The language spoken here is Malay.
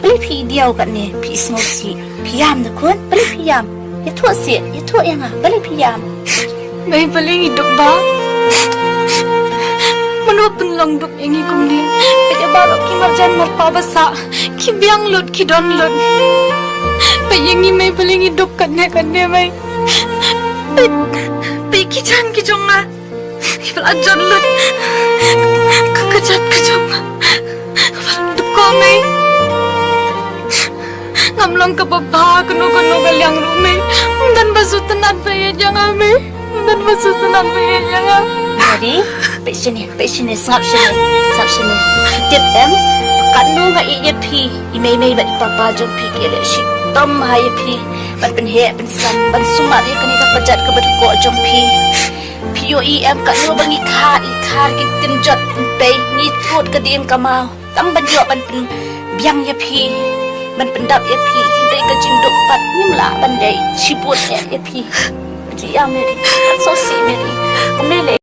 beli pi dia kan ni pi smosi piam na kun beli piam ya thua si ya thua yang beli piam May paling hidup ba? Manupun lang duk yang ikum ni. Kaya balok ki marjan marpabasa. Ki biang lut ki don lut. Payangi may paling hidup kan may. Pay ki chan ki jong na. Pelajar lut. Kakajat ki jong na. Duk ko may. Ngamlang ka baba kuno galyang rumay. Dan basutan pa ya jangan may. Dan masusunan mo yan nga. Jadi, pe sini sap sini. Tiap em, kanu nga iyat pi, imay ba ipapa jong pi kaya si tom haya pi, ban penhe ban san, ban sumar ya kani ka pajat ka ko jong pi. Pio em kanu bang ikar kitin jot pe ni thot ka diem kamau, tam ban yo ban pen biang ya pi, ban pendap ya pi, dai ka jindok pat nimla ban dai sibut ya pi. Chị em này đi, số xị này đi, không đi lấy.